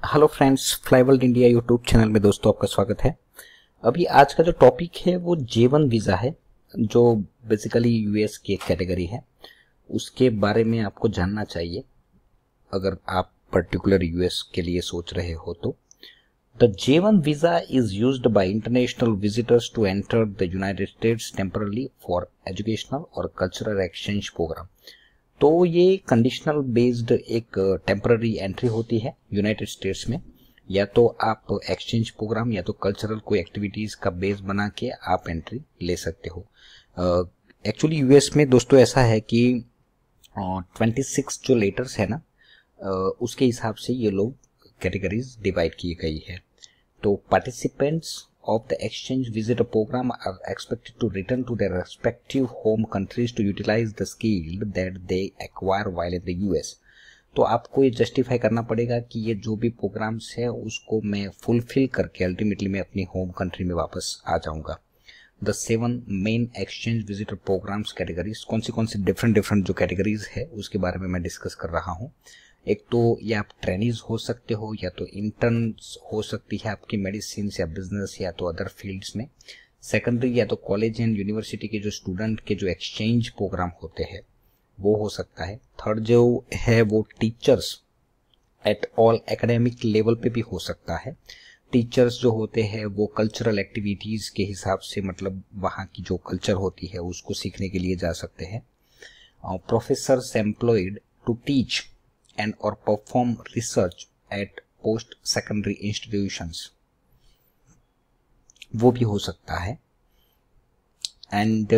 Hello friends, Flyworld India YouTube channel में दोस्तों आपका स्वागत है। अभी आज का जो टॉपिक है वो J1 वीज़ा है, जो बेसिकली यूएस की एक कैटेगरी है। उसके बारे में आपको जानना चाहिए अगर आप पर्टिकुलर यूएस के लिए सोच रहे हो तो। The J1 visa is used by international visitors to enter the United States temporarily for educational और कल्चरल एक्सचेंज प्रोग्राम। तो ये कंडीशनल बेस्ड एक टेम्पररी एंट्री होती है यूनाइटेड स्टेट्स में। या तो आप एक्सचेंज प्रोग्राम या तो कल्चरल कोई एक्टिविटीज का बेस बना के आप एंट्री ले सकते हो। एक्चुअली यूएस में दोस्तों ऐसा है कि 26 जो लेटर्स है ना, उसके हिसाब से ये लोग कैटेगरीज डिवाइड की गई है। तो participants of the exchange visitor program are expected to return to their respective home countries to utilize the skill that they acquire while in the US। तो आपको ये जस्टिफाई करना पड़ेगा कि ये जो भी प्रोग्राम्स है उसको मैं फुलफिल करके अल्टीमेटली मैं अपनी होम कंट्री में वापस आ जाऊंगा। The 7 main exchange visitor programs categories, कौन सी डिफरेंट जो कैटेगरीज है उसके बारे में मैं डिस्कस कर रहा हूँ। एक तो ये आप ट्रेनीज हो सकते हो, या तो इंटर्न्स हो सकती है आपकी मेडिसिन या बिजनेस या तो अदर फील्ड्स में। सेकेंडरी या तो कॉलेज एंड यूनिवर्सिटी के जो स्टूडेंट के जो एक्सचेंज प्रोग्राम होते हैं वो हो सकता है। थर्ड जो है वो teachers at all academic level पे भी हो सकता है। टीचर्स जो होते हैं वो कल्चरल एक्टिविटीज के हिसाब से, मतलब वहाँ की जो कल्चर होती है उसको सीखने के लिए जा सकते हैं। Professors employed to teach and or perform research at post secondary institutions, वो भी हो सकता है। and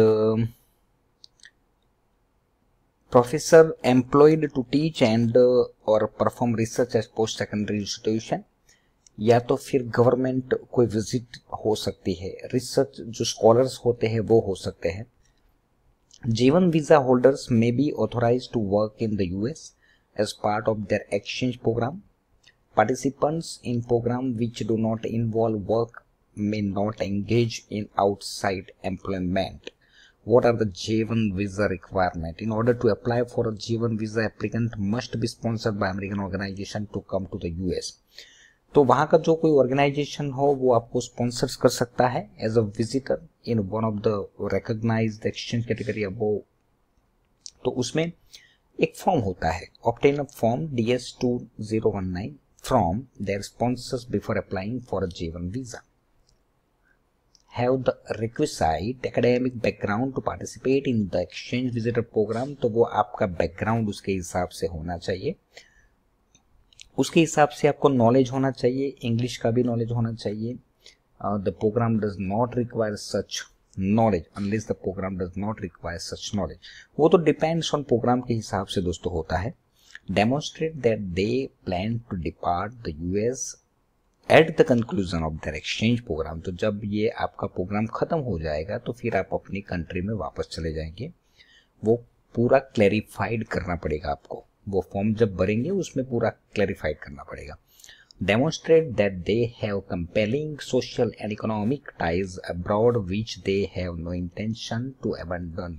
professor employed to teach and or perform research at post secondary institution, या तो फिर गवर्नमेंट कोई विजिट हो सकती है। रिसर्च जो स्कॉलर्स होते हैं वो हो सकते हैं। J1 visa holders may be authorized to work in the US as part of their exchange program. Participants in program which do not involve work may not engage in outside employment. What are the J1 visa requirement? In order to apply for a J1 visa, applicant must be sponsored by American organization to come to the US. तो वहाँ का जो कोई organisation हो वो आपको sponsors कर सकता है as a visitor in one of the recognised exchange category above. तो उसमें एक फॉर्म होता है, obtain a form DS2019 from their sponsors before applying for a J1 visa. Have the requisite academic background to participate in the exchange visitor program. तो वो आपका background उसके हिसाब से होना चाहिए, उसके हिसाब से आपको नॉलेज होना चाहिए, इंग्लिश का भी नॉलेज होना चाहिए। The program does not require such knowledge unless the program does not require such knowledge. वो तो डिपेंड्स ऑन प्रोग्राम के हिसाब से दोस्तों होता है। Demonstrate that they plan to depart the US at the conclusion of their exchange program. तो जब ये आपका प्रोग्राम खत्म हो जाएगा तो फिर आप अपनी कंट्री में वापस चले जाएंगे। वो पूरा क्लैरिफाइड करना पड़ेगा आपको, वो फॉर्म जब भरेंगे उसमें पूरा क्लैरिफाइड करना पड़ेगा। Demonstrate that they have compelling social and economic ties abroad which they have no intention to abandon।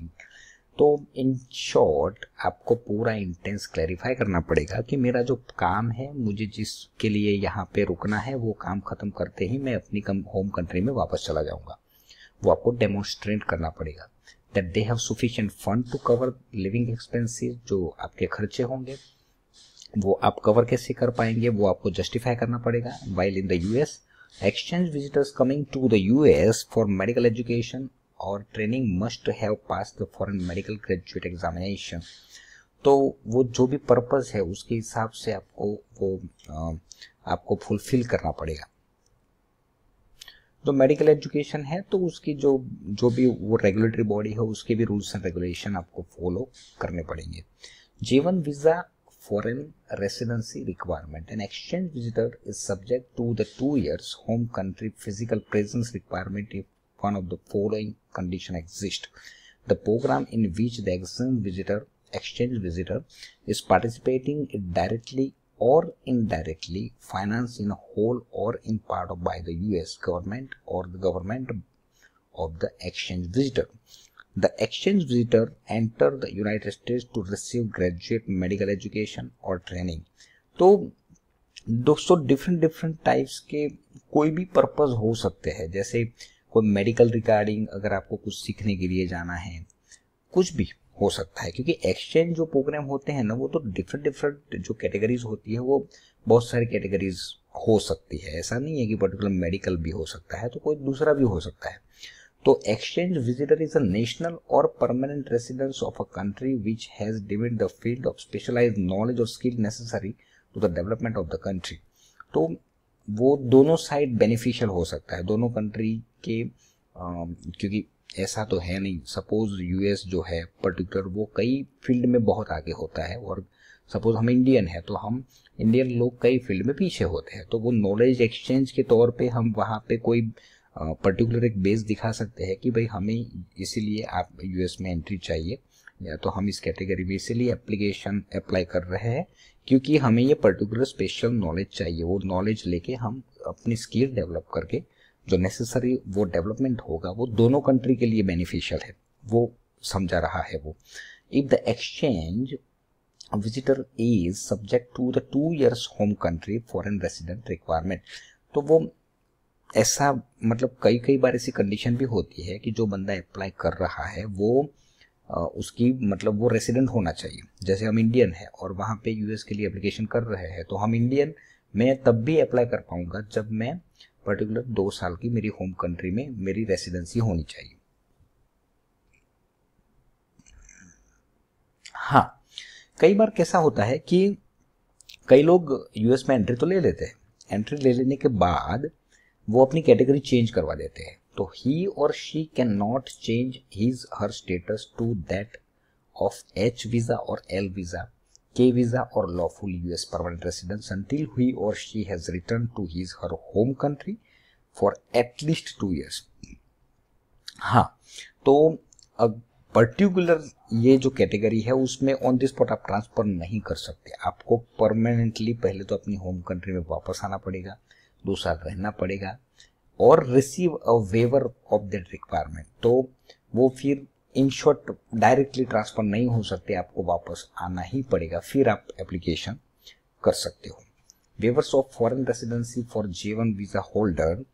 तो इन शॉर्ट आपको पूरा इंटेंस क्लैरिफाई करना पड़ेगा कि मेरा जो काम है, मुझे जिसके लिए यहाँ पे रुकना है, वो काम खत्म करते ही मैं अपनी होम कंट्री में वापस चला जाऊंगा। वो आपको डेमोन्स्ट्रेट करना पड़ेगा। That they have sufficient fund to cover living expenses, जो आपके खर्चे होंगे वो आप कवर कैसे कर पाएंगे वो आपको जस्टिफाई करना पड़ेगा। While in the US, exchange visitors coming to the US for medical education और training must have pass the foreign medical graduate examination. तो वो जो भी पर्पस है उसके हिसाब से आपको फुलफिल करना पड़ेगा। जो मेडिकल एजुकेशन है तो उसकी जो भी वो रेगुलेटरी बॉडी है उसके भी रूल्स एंड रेगुलेशन आपको फॉलो करने पड़ेंगे। J1 visa foreign residency requirement. An exchange visitor is subject to the 2 years home country physical presence requirement if one of the following condition exist. The program in which the exchange visitor is participating is directly or indirectly financed in whole or in part by the US government or the government of the exchange visitor. The exchange visitor enter the United States to receive graduate medical education or training. तो दोस्तों different different types के कोई भी purpose हो सकते हैं, जैसे कोई मेडिकल रिगार्डिंग अगर आपको कुछ सीखने के लिए जाना है, कुछ भी हो सकता है, क्योंकि एक्सचेंज जो प्रोग्राम होते हैं ना वो तो डिफरेंट डिफरेंट जो कैटेगरीज होती है वो बहुत सारी कैटेगरीज हो सकती है। ऐसा नहीं है कि पर्टिकुलर मेडिकल भी हो सकता है तो कोई दूसरा भी हो सकता है। तो exchange visitor is a national और permanent residence of a country which has demand the field of specialised knowledge और skill necessary to the development of the country. तो वो दोनों साइड बेनिफिशियल हो सकता है, दोनों कंट्री के क्योंकि ऐसा तो है नहीं, सपोज यूएस जो है पर्टिकुलर वो कई फील्ड में बहुत आगे होता है और सपोज हम इंडियन है तो हम इंडियन लोग कई फील्ड में पीछे होते हैं, तो वो नॉलेज एक्सचेंज के तौर पे हम वहाँ पे कोई पर्टिकुलर एक बेस दिखा सकते हैं कि भाई हमें इसीलिए आप यूएस में एंट्री चाहिए, या तो हम इस कैटेगरी में इसीलिए एप्लीकेशन अप्लाई कर रहे हैं क्योंकि हमें ये पर्टिकुलर स्पेशल नॉलेज चाहिए। वो नॉलेज लेके हम अपनी स्किल डेवलप करके जो नेसेसरी वो डेवलपमेंट होगा वो दोनों कंट्री के लिए बेनिफिशियल है, वो समझा रहा है वो। If the exchange visitor is subject to the 2 years home country foreign resident requirement, तो वो ऐसा मतलब कई कई बार ऐसी कंडीशन भी होती है कि जो बंदा अप्लाई कर रहा है वो उसकी मतलब वो रेसिडेंट होना चाहिए। जैसे हम इंडियन है और वहाँ पे यूएस के लिए एप्लीकेशन कर रहे हैं तो हम इंडियन मैं तब भी अप्लाई कर पाऊंगा जब मैं पर्टिकुलर 2 साल की मेरी होम कंट्री में मेरी रेसिडेंसी होनी चाहिए। हाँ, कई बार कैसा होता है कि कई लोग यूएस में एंट्री तो ले लेते हैं, एंट्री ले लेने के बाद वो अपनी कैटेगरी चेंज करवा देते हैं, तो ही और she can not change his her status to that of H visa और एल वीजा, के वीजा और lawful US permanent residence until he or she has returned to his her home country for at least 2 years। हाँ, तो particular ये जो category है उसमें on the spot आप transfer नहीं कर सकते, आपको परमानेंटली पहले तो अपनी होम कंट्री में वापस आना पड़ेगा, 2 साल रहना पड़ेगा और receive a waiver of that requirement. तो वो फिर इन शॉर्ट डायरेक्टली ट्रांसफर नहीं हो सकते, आपको वापस आना ही पड़ेगा, फिर आप एप्लीकेशन कर सकते हो। Weavers of foreign residency for J1 visa holder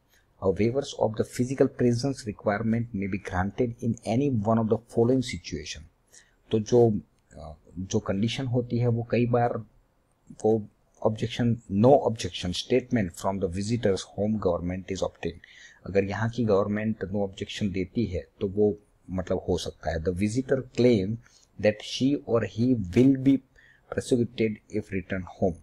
or waivers of the physical presence requirement may be granted in any one of the following situation। तो जो कंडीशन होती है वो कई बार वो objection no objection statement from the visitor's home government is obtain. अगर यहाँ की गवर्नमेंट नो ऑब्जेक्शन देती है तो वो मतलब हो सकता है। The visitor claim that she और he will be prosecuted if return home,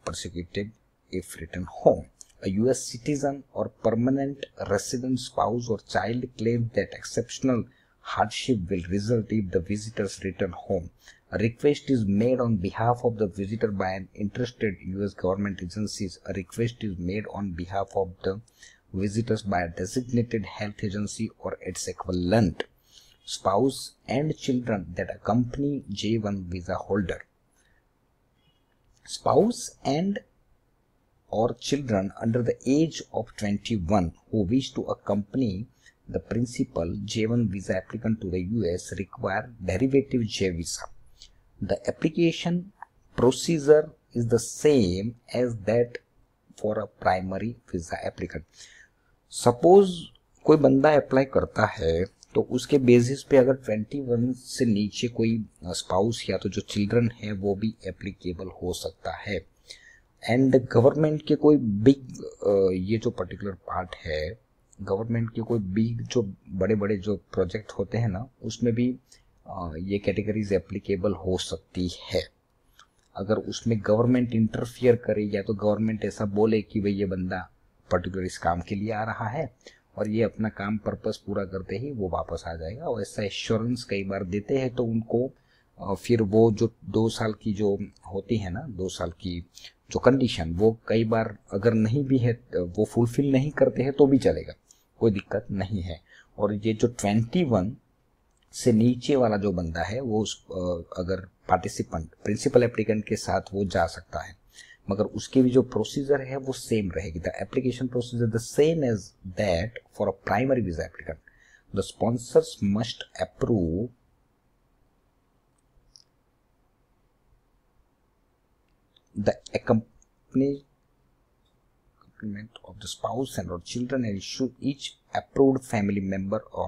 persecuted if returned home। A U.S. citizen or permanent resident spouse or child claims that exceptional hardship will result if the visitors return home. A request is made on behalf of the visitor by an interested U.S. government agencies. A request is made on behalf of the visitors by a designated health agency or its equivalent, spouse and children that accompany J1 visa holder। Spouse and or children under the age of 21 who wish to accompany the principal J1 visa applicant to the US require derivative J visa। The application procedure is the same as that for a primary visa applicant। Suppose कोई बंदा apply करता है तो उसके basis पे अगर 21 से नीचे कोई स्पाउस या तो जो चिल्ड्रन है वो भी एप्लीकेबल हो सकता है। एंड गवर्नमेंट के कोई बिग ये जो पर्टिकुलर पार्ट है, गवर्नमेंट के कोई बिग जो बड़े बड़े जो प्रोजेक्ट होते हैं ना उसमें भी ये कैटेगरीज एप्लीकेबल हो सकती है। अगर उसमें गवर्नमेंट इंटरफियर करे या तो गवर्नमेंट ऐसा बोले कि भाई ये बंदा पर्टिकुलर इस काम के लिए आ रहा है और ये अपना काम पर्पस पूरा करते ही वो वापस आ जाएगा, और ऐसा एश्योरेंस कई बार देते हैं तो उनको फिर वो जो 2 साल की जो होती है ना 2 साल की जो कंडीशन वो कई बार अगर नहीं भी है वो फुलफिल नहीं करते हैं तो भी चलेगा, कोई दिक्कत नहीं है। और ये जो 21 से नीचे वाला जो बंदा है वो अगर पार्टिसिपेंट प्रिंसिपल एप्लीकेंट के साथ वो जा सकता है, मगर उसकी भी जो प्रोसीजर है वो सेम रहेगी। The application procedure the same as that for a primary visa applicant. The sponsors must approve the accompanyment of the spouse and or children and issue each approved family member or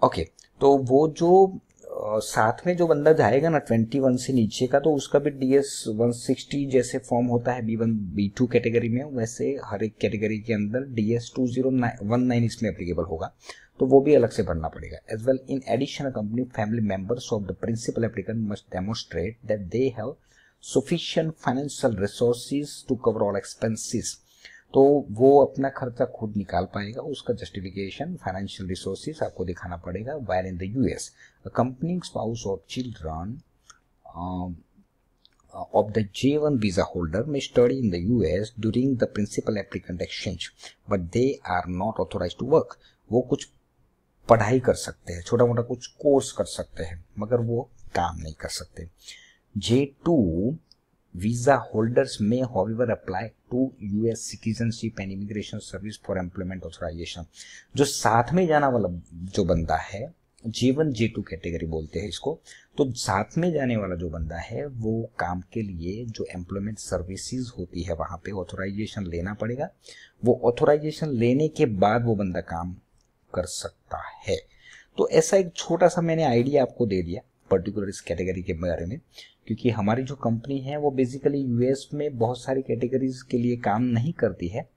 okay तो वो जो साथ में जो बंदा जाएगा ना 21 से नीचे का, तो उसका भी DS 160 जैसे फॉर्म होता है B1 B2 कैटेगरी में, वैसे हर एक कैटेगरी के अंदर DS 2019 इसमें एप्लीकेबल होगा, तो वो भी अलग से भरना पड़ेगा। As well in addition company family members of the principal applicant must demonstrate that they have sufficient financial resources to cover all expenses, तो वो अपना खर्चा खुद निकाल पाएगा, उसका जस्टिफिकेशन फाइनेंशियल रिसोर्सेज आपको दिखाना पड़ेगा। Wire in the US accompanying spouse और children of the J1 visa holder may study in the US during the principal applicant exchange, but they are not authorized to work. वो कुछ पढ़ाई कर सकते हैं, छोटा मोटा कुछ कोर्स कर सकते हैं, मगर वो काम नहीं कर सकते। J2 visa holders may however apply to US citizenship and immigration service for employment authorization। जो साथ में जाना वाला जो बंदा है, J1 J2 कैटेगरी बोलते हैं इसको, तो साथ में जाने वाला जो बंदा है वो काम के लिए जो एम्प्लॉयमेंट सर्विसेज होती है वहां पे ऑथोराइजेशन लेना पड़ेगा। वो ऑथोराइजेशन लेने के बाद वो बंदा काम कर सकता है। तो ऐसा एक छोटा सा मैंने आइडिया आपको दे दिया पर्टिकुलर इस कैटेगरी के बारे में, क्योंकि हमारी जो कंपनी है वो बेसिकली यूएस में बहुत सारी कैटेगरीज के लिए काम नहीं करती है,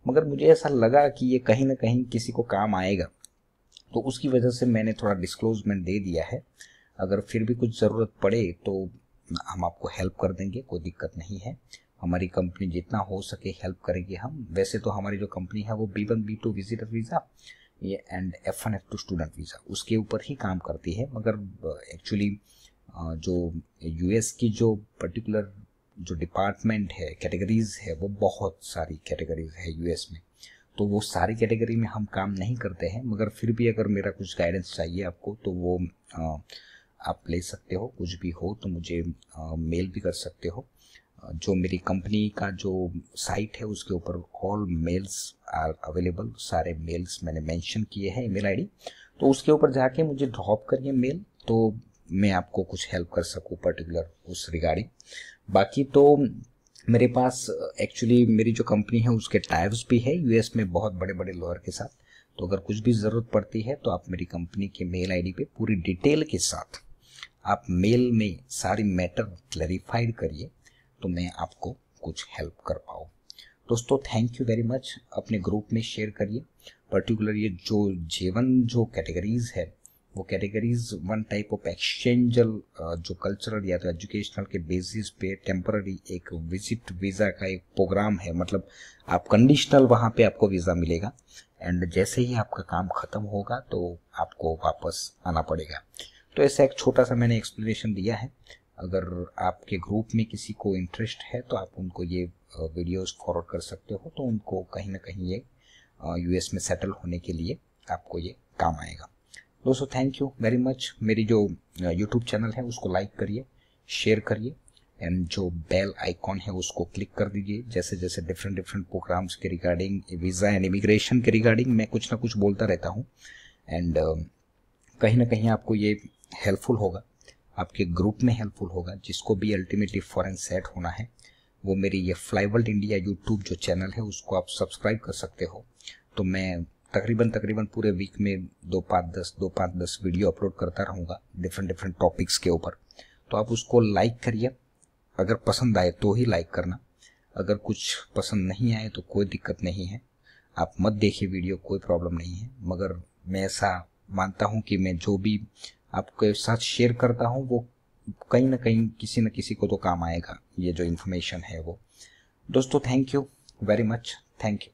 मगर मुझे ऐसा लगा कि ये कहीं ना कहीं किसी को काम आएगा, तो उसकी वजह से मैंने थोड़ा डिस्क्लोजमेंट दे दिया है। अगर फिर भी कुछ ज़रूरत पड़े तो हम आपको हेल्प कर देंगे, कोई दिक्कत नहीं है। हमारी कंपनी जितना हो सके हेल्प करेगी हम। वैसे तो हमारी जो कंपनी है वो B1 B2 विजिटर वीज़ा ये and F1 F2 student visa उसके ऊपर ही काम करती है, मगर एक्चुअली जो यूएस की जो पर्टिकुलर जो डिपार्टमेंट है, कैटेगरीज है, वो बहुत सारी कैटेगरीज है यूएस में, तो वो सारी कैटेगरी में हम काम नहीं करते हैं। मगर फिर भी अगर मेरा कुछ गाइडेंस चाहिए आपको तो वो आप ले सकते हो, कुछ भी हो तो मुझे मेल भी कर सकते हो। जो मेरी कंपनी का जो साइट है उसके ऊपर ऑल मेल्स आर अवेलेबल, सारे मेल्स मैंने मेंशन किए हैं, ईमेल आईडी, तो उसके ऊपर जाके मुझे ड्रॉप करिए मेल, तो मैं आपको कुछ हेल्प कर सकूं पर्टिकुलर उस रिगार्डिंग। बाकी तो मेरे पास एक्चुअली मेरी जो कंपनी है उसके टाइप्स भी है यूएस में बहुत बड़े बड़े लॉयर के साथ, तो अगर कुछ भी ज़रूरत पड़ती है तो आप मेरी कंपनी के मेल आईडी पे पूरी डिटेल के साथ आप मेल में सारी मैटर क्लैरिफाइड करिए, तो मैं आपको कुछ हेल्प कर पाऊँ। दोस्तों थैंक यू वेरी मच। अपने ग्रुप में शेयर करिए। पर्टिकुलर ये जो J1 जो कैटेगरीज है वो कैटेगरीज वन टाइप ऑफ एक्सचेंजल जो कल्चरल या तो एजुकेशनल के बेसिस पे टेम्पररी एक विजिट वीज़ा का एक प्रोग्राम है, मतलब आप कंडीशनल वहाँ पे आपको वीज़ा मिलेगा एंड जैसे ही आपका काम ख़त्म होगा तो आपको वापस आना पड़ेगा। तो ऐसा एक छोटा सा मैंने एक्सप्लेनेशन दिया है। अगर आपके ग्रुप में किसी को इंटरेस्ट है तो आप उनको ये वीडियोस फॉरवर्ड कर सकते हो, तो उनको कहीं ना कहीं ये यूएस में सेटल होने के लिए आपको ये काम आएगा। दोस्तों थैंक यू वेरी मच। मेरी जो यूट्यूब चैनल है उसको लाइक करिए, शेयर करिए एंड जो बेल आइकॉन है उसको क्लिक कर दीजिए। जैसे जैसे डिफरेंट प्रोग्राम्स के रिगार्डिंग, वीज़ा एंड इमिग्रेशन के रिगार्डिंग मैं कुछ ना कुछ बोलता रहता हूँ एंड कहीं ना कहीं आपको ये हेल्पफुल होगा, आपके ग्रुप में हेल्पफुल होगा। जिसको भी अल्टीमेटली फॉरेन सेट होना है वो मेरी ये फ्लाईवर्ल्ड इंडिया यूट्यूब जो चैनल है उसको आप सब्सक्राइब कर सकते हो। तो मैं तकरीबन पूरे वीक में 2-5-10 वीडियो अपलोड करता रहूँगा डिफरेंट टॉपिक्स के ऊपर। तो आप उसको लाइक करिए, अगर पसंद आए तो ही लाइक करना, अगर कुछ पसंद नहीं आए तो कोई दिक्कत नहीं है, आप मत देखिए वीडियो, कोई प्रॉब्लम नहीं है। मगर मैं ऐसा मानता हूँ कि मैं जो भी आपके साथ शेयर करता हूँ वो कहीं ना कहीं किसी न किसी को तो काम आएगा, ये जो इन्फॉर्मेशन है वो। दोस्तों thank you very much, thank you.